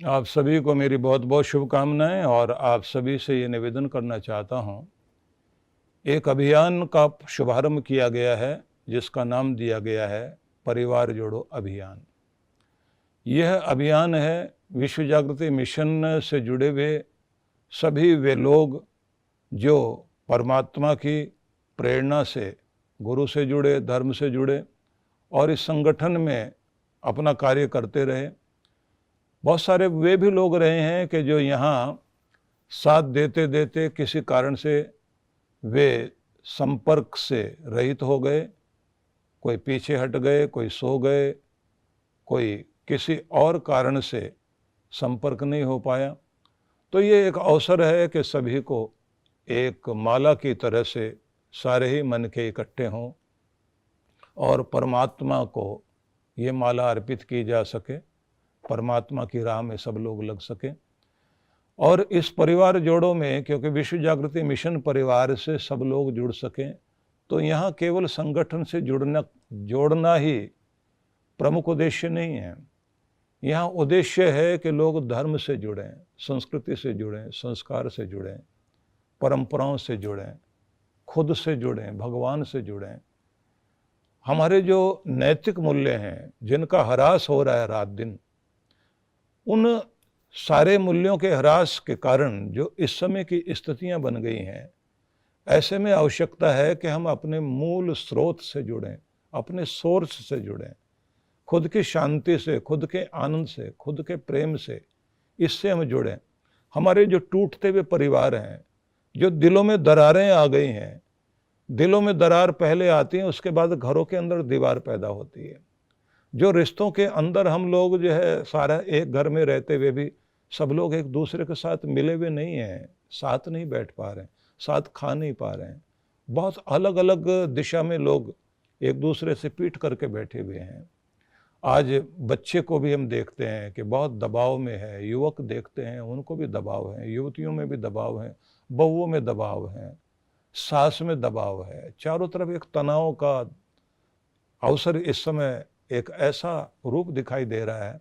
आप सभी को मेरी बहुत बहुत शुभकामनाएं और आप सभी से ये निवेदन करना चाहता हूं। एक अभियान का शुभारंभ किया गया है जिसका नाम दिया गया है परिवार जोड़ो अभियान। यह अभियान है विश्व जागृति मिशन से जुड़े हुए सभी वे लोग जो परमात्मा की प्रेरणा से, गुरु से जुड़े, धर्म से जुड़े और इस संगठन में अपना कार्य करते रहे। बहुत सारे वे भी लोग रहे हैं कि जो यहाँ साथ देते देते किसी कारण से वे संपर्क से रहित हो गए, कोई पीछे हट गए, कोई सो गए, कोई किसी और कारण से संपर्क नहीं हो पाया। तो ये एक अवसर है कि सभी को एक माला की तरह से सारे ही मन के इकट्ठे हों और परमात्मा को ये माला अर्पित की जा सके, परमात्मा की राह में सब लोग लग सकें। और इस परिवार जोड़ों में क्योंकि विश्व जागृति मिशन परिवार से सब लोग जुड़ सकें, तो यहाँ केवल संगठन से जोड़ना ही प्रमुख उद्देश्य नहीं है। यहाँ उद्देश्य है कि लोग धर्म से जुड़ें, संस्कृति से जुड़ें, संस्कार से जुड़ें, परंपराओं से जुड़ें, खुद से जुड़ें, भगवान से जुड़ें। हमारे जो नैतिक मूल्य हैं जिनका ह्रास हो रहा है रात दिन, उन सारे मूल्यों के ह्रास के कारण जो इस समय की स्थितियां बन गई हैं, ऐसे में आवश्यकता है कि हम अपने मूल स्रोत से जुड़ें, अपने सोर्स से जुड़ें, खुद की शांति से, खुद के आनंद से, खुद के प्रेम से, इससे हम जुड़ें। हमारे जो टूटते हुए परिवार हैं, जो दिलों में दरारें आ गई हैं, दिलों में दरार पहले आती है, उसके बाद घरों के अंदर दीवार पैदा होती है। जो रिश्तों के अंदर हम लोग जो है सारा एक घर में रहते हुए भी सब लोग एक दूसरे के साथ मिले हुए नहीं हैं, साथ नहीं बैठ पा रहे हैं, साथ खा नहीं पा रहे हैं, बहुत अलग अलग दिशा में लोग एक दूसरे से पीट करके बैठे हुए हैं। आज बच्चे को भी हम देखते हैं कि बहुत दबाव में है, युवक देखते हैं उनको भी दबाव है, युवतियों में भी दबाव है, बहुओं में दबाव है, सास में दबाव है, चारों तरफ एक तनाव का अवसर इस समय एक ऐसा रूप दिखाई दे रहा है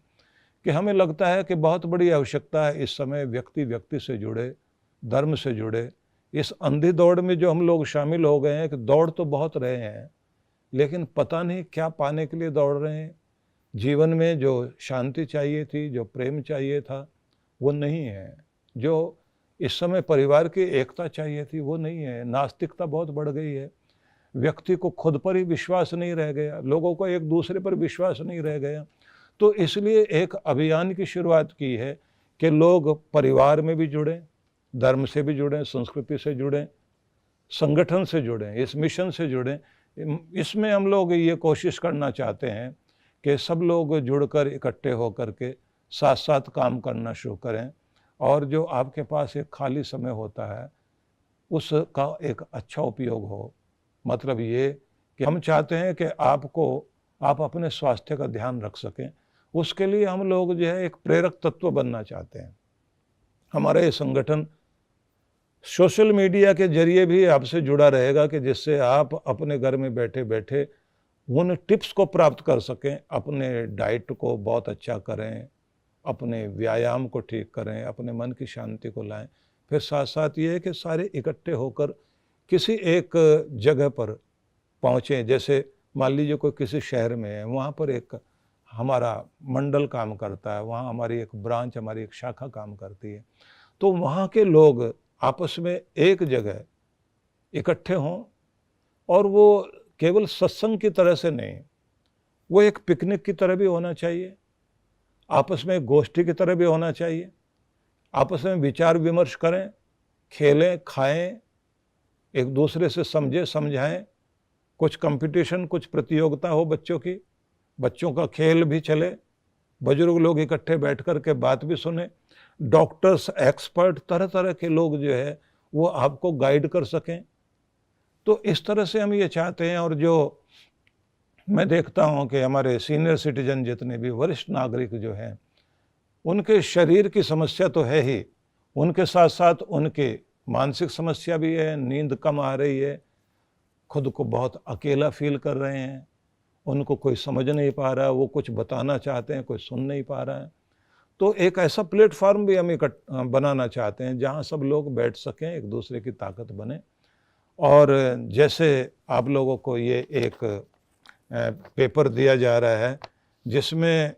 कि हमें लगता है कि बहुत बड़ी आवश्यकता है इस समय व्यक्ति व्यक्ति से जुड़े, धर्म से जुड़े। इस अंधी दौड़ में जो हम लोग शामिल हो गए हैं कि दौड़ तो बहुत रहे हैं, लेकिन पता नहीं क्या पाने के लिए दौड़ रहे हैं। जीवन में जो शांति चाहिए थी, जो प्रेम चाहिए था, वो नहीं है। जो इस समय परिवार की एकता चाहिए थी, वो नहीं है। नास्तिकता बहुत बढ़ गई है, व्यक्ति को खुद पर ही विश्वास नहीं रह गया, लोगों को एक दूसरे पर विश्वास नहीं रह गया। तो इसलिए एक अभियान की शुरुआत की है कि लोग परिवार में भी जुड़ें, धर्म से भी जुड़ें, संस्कृति से जुड़ें, संगठन से जुड़ें, इस मिशन से जुड़ें। इसमें हम लोग ये कोशिश करना चाहते हैं कि सब लोग जुड़कर इकट्ठे होकर के साथ साथ काम करना शुरू करें और जो आपके पास एक खाली समय होता है उसका एक अच्छा उपयोग हो। मतलब ये कि हम चाहते हैं कि आप अपने स्वास्थ्य का ध्यान रख सकें, उसके लिए हम लोग जो है एक प्रेरक तत्व बनना चाहते हैं। हमारा ये संगठन सोशल मीडिया के जरिए भी आपसे जुड़ा रहेगा कि जिससे आप अपने घर में बैठे बैठे उन टिप्स को प्राप्त कर सकें, अपने डाइट को बहुत अच्छा करें, अपने व्यायाम को ठीक करें, अपने मन की शांति को लाएं। फिर साथ साथ ये है कि सारे इकट्ठे होकर किसी एक जगह पर पहुँचें। जैसे मान लीजिए कोई किसी शहर में है, वहाँ पर एक हमारा मंडल काम करता है, वहाँ हमारी एक ब्रांच, हमारी एक शाखा काम करती है। तो वहाँ के लोग आपस में एक जगह इकट्ठे हों और वो केवल सत्संग की तरह से नहीं, वो एक पिकनिक की तरह भी होना चाहिए, आपस में गोष्ठी की तरह भी होना चाहिए। आपस में विचार विमर्श करें, खेलें, खाएं, एक दूसरे से समझें, समझाएं, कुछ कंपटीशन, कुछ प्रतियोगिता हो बच्चों की, बच्चों का खेल भी चले, बुजुर्ग लोग इकट्ठे बैठ कर के बात भी सुने, डॉक्टर्स, एक्सपर्ट, तरह तरह के लोग जो है वो आपको गाइड कर सकें। तो इस तरह से हम ये चाहते हैं। और जो मैं देखता हूँ कि हमारे सीनियर सिटीजन जितने भी वरिष्ठ नागरिक जो हैं, उनके शरीर की समस्या तो है ही, उनके साथ साथ उनके मानसिक समस्या भी है, नींद कम आ रही है, खुद को बहुत अकेला फील कर रहे हैं, उनको कोई समझ नहीं पा रहा, वो कुछ बताना चाहते हैं, कोई सुन नहीं पा रहा है। तो एक ऐसा प्लेटफॉर्म भी हम बनाना चाहते हैं जहां सब लोग बैठ सकें, एक दूसरे की ताकत बने। और जैसे आप लोगों को ये एक पेपर दिया जा रहा है जिसमें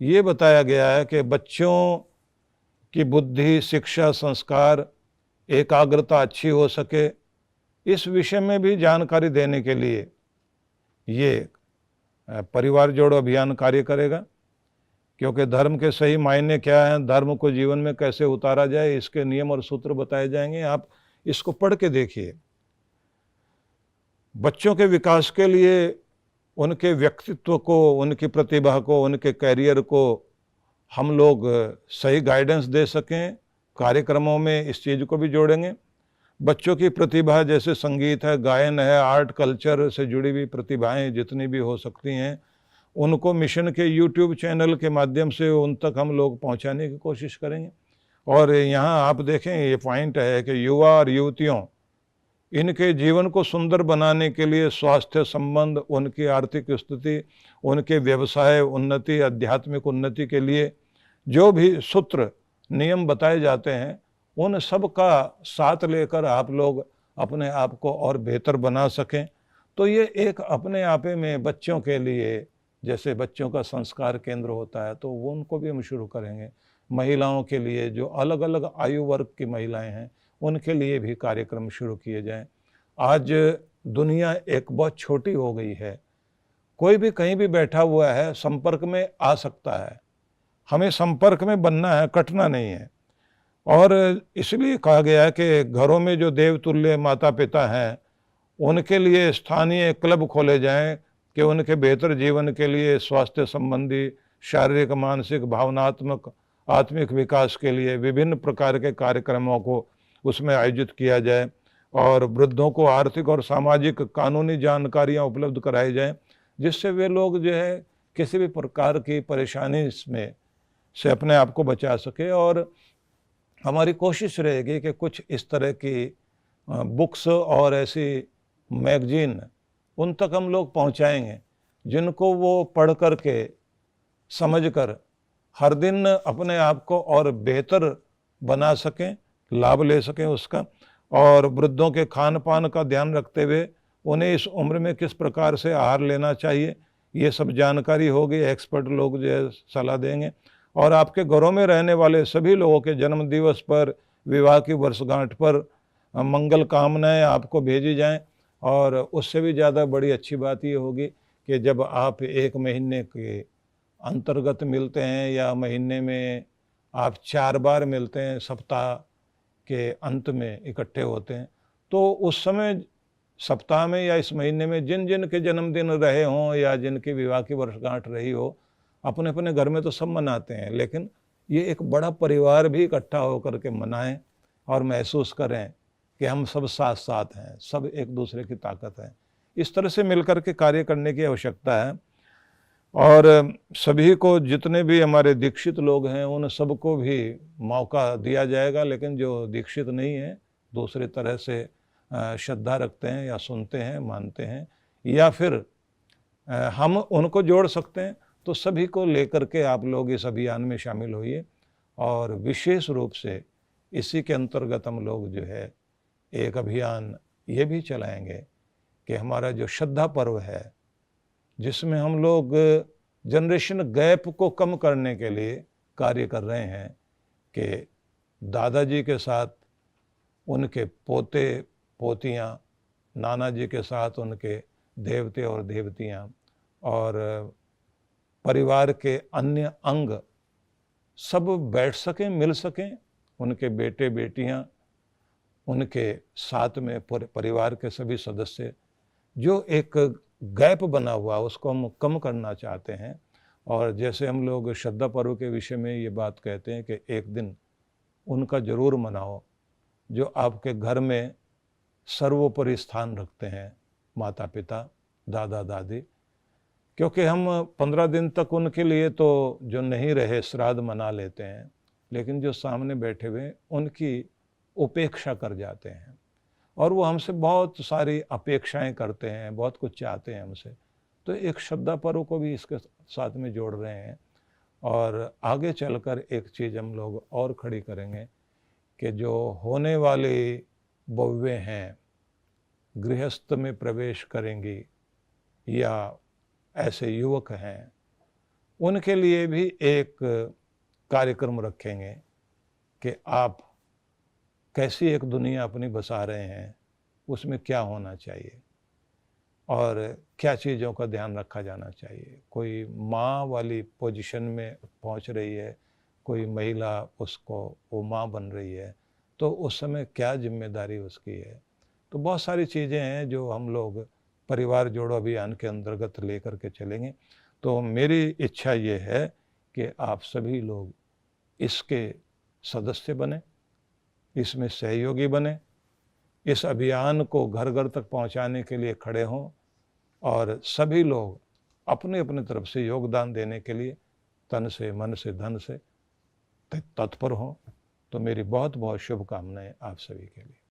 ये बताया गया है कि बच्चों की बुद्धि, शिक्षा, संस्कार, एकाग्रता अच्छी हो सके, इस विषय में भी जानकारी देने के लिए ये परिवार जोड़ो अभियान कार्य करेगा। क्योंकि धर्म के सही मायने क्या हैं, धर्म को जीवन में कैसे उतारा जाए, इसके नियम और सूत्र बताए जाएंगे। आप इसको पढ़ के देखिए। बच्चों के विकास के लिए, उनके व्यक्तित्व को, उनकी प्रतिभा को, उनके कैरियर को हम लोग सही गाइडेंस दे सकें, कार्यक्रमों में इस चीज़ को भी जोड़ेंगे। बच्चों की प्रतिभा जैसे संगीत है, गायन है, आर्ट कल्चर से जुड़ी हुई प्रतिभाएं जितनी भी हो सकती हैं, उनको मिशन के यूट्यूब चैनल के माध्यम से उन तक हम लोग पहुंचाने की कोशिश करेंगे। और यहाँ आप देखें, ये पॉइंट है कि युवा और युवतियों, इनके जीवन को सुंदर बनाने के लिए स्वास्थ्य संबंध, उनकी आर्थिक स्थिति, उनके व्यवसाय उन्नति, आध्यात्मिक उन्नति के लिए जो भी सूत्र नियम बताए जाते हैं, उन सब का साथ लेकर आप लोग अपने आप को और बेहतर बना सकें। तो ये एक अपने आप में बच्चों के लिए, जैसे बच्चों का संस्कार केंद्र होता है, तो वो उनको भी हम शुरू करेंगे। महिलाओं के लिए, जो अलग अलग आयु वर्ग की महिलाएं हैं, उनके लिए भी कार्यक्रम शुरू किए जाएं। आज दुनिया एक बहुत छोटी हो गई है, कोई भी कहीं भी बैठा हुआ है, संपर्क में आ सकता है। हमें संपर्क में बनना है, कटना नहीं है। और इसलिए कहा गया है कि घरों में जो देवतुल्य माता पिता हैं, उनके लिए स्थानीय क्लब खोले जाएं कि उनके बेहतर जीवन के लिए स्वास्थ्य संबंधी, शारीरिक, मानसिक, भावनात्मक, आत्मिक विकास के लिए विभिन्न प्रकार के कार्यक्रमों को उसमें आयोजित किया जाए। और वृद्धों को आर्थिक और सामाजिक कानूनी जानकारियां उपलब्ध कराई जाएं, जिससे वे लोग जो है किसी भी प्रकार की परेशानी इसमें से अपने आप को बचा सके। और हमारी कोशिश रहेगी कि कुछ इस तरह की बुक्स और ऐसी मैगजीन उन तक हम लोग पहुंचाएंगे जिनको वो पढ़ कर के, समझ कर हर दिन अपने आप को और बेहतर बना सकें, लाभ ले सकें उसका। और वृद्धों के खान पान का ध्यान रखते हुए उन्हें इस उम्र में किस प्रकार से आहार लेना चाहिए, ये सब जानकारी होगी। एक्सपर्ट लोग जो है सलाह देंगे। और आपके घरों में रहने वाले सभी लोगों के जन्म दिवस पर, विवाह की वर्षगांठ पर मंगल कामनाएं आपको भेजी जाएं। और उससे भी ज़्यादा बड़ी अच्छी बात ये होगी कि जब आप एक महीने के अंतर्गत मिलते हैं या महीने में आप 4 बार मिलते हैं, सप्ताह के अंत में इकट्ठे होते हैं, तो उस समय सप्ताह में या इस महीने में जिन जिन के जन्मदिन रहे हों या जिनकी विवाह की वर्षगांठ रही हो, अपने अपने घर में तो सब मनाते हैं, लेकिन ये एक बड़ा परिवार भी इकट्ठा होकर के मनाएं और महसूस करें कि हम सब साथ साथ हैं, सब एक दूसरे की ताकत है। इस तरह से मिलकर के कार्य करने की आवश्यकता है। और सभी को, जितने भी हमारे दीक्षित लोग हैं, उन सबको भी मौका दिया जाएगा। लेकिन जो दीक्षित नहीं है, दूसरी तरह से श्रद्धा रखते हैं या सुनते हैं, मानते हैं, या फिर हम उनको जोड़ सकते हैं, तो सभी को लेकर के आप लोग इस अभियान में शामिल होइए। और विशेष रूप से इसी के अंतर्गत हम लोग जो है एक अभियान ये भी चलाएंगे कि हमारा जो श्रद्धा पर्व है, जिसमें हम लोग जनरेशन गैप को कम करने के लिए कार्य कर रहे हैं कि दादाजी के साथ उनके पोते पोतियाँ, नाना जी के साथ उनके देवते और देवतियाँ, और परिवार के अन्य अंग सब बैठ सकें, मिल सकें, उनके बेटे बेटियां, उनके साथ में परिवार के सभी सदस्य। जो एक गैप बना हुआ उसको हम कम करना चाहते हैं। और जैसे हम लोग श्रद्धा पर्व के विषय में ये बात कहते हैं कि एक दिन उनका जरूर मनाओ जो आपके घर में सर्वोपरि स्थान रखते हैं, माता पिता, दादा दादी। क्योंकि हम 15 दिन तक उनके लिए तो जो नहीं रहे श्राद्ध मना लेते हैं, लेकिन जो सामने बैठे हुए उनकी उपेक्षा कर जाते हैं और वो हमसे बहुत सारी अपेक्षाएं करते हैं, बहुत कुछ चाहते हैं हमसे। तो एक श्रद्धा पर्व को भी इसके साथ में जोड़ रहे हैं। और आगे चलकर एक चीज़ हम लोग और खड़ी करेंगे कि जो होने वाली बहुएं हैं, गृहस्थ में प्रवेश करेंगी या ऐसे युवक हैं, उनके लिए भी एक कार्यक्रम रखेंगे कि आप कैसी एक दुनिया अपनी बसा रहे हैं, उसमें क्या होना चाहिए और क्या चीज़ों का ध्यान रखा जाना चाहिए। कोई माँ वाली पोजीशन में पहुंच रही है, कोई महिला उसको वो माँ बन रही है, तो उस समय क्या जिम्मेदारी उसकी है। तो बहुत सारी चीज़ें हैं जो हम लोग परिवार जोड़ो अभियान के अंतर्गत लेकर के चलेंगे। तो मेरी इच्छा ये है कि आप सभी लोग इसके सदस्य बने, इसमें सहयोगी बने, इस अभियान को घर घर तक पहुंचाने के लिए खड़े हों और सभी लोग अपने अपने तरफ से योगदान देने के लिए तन से, मन से, धन से तत्पर हों। तो मेरी बहुत बहुत शुभकामनाएं आप सभी के लिए।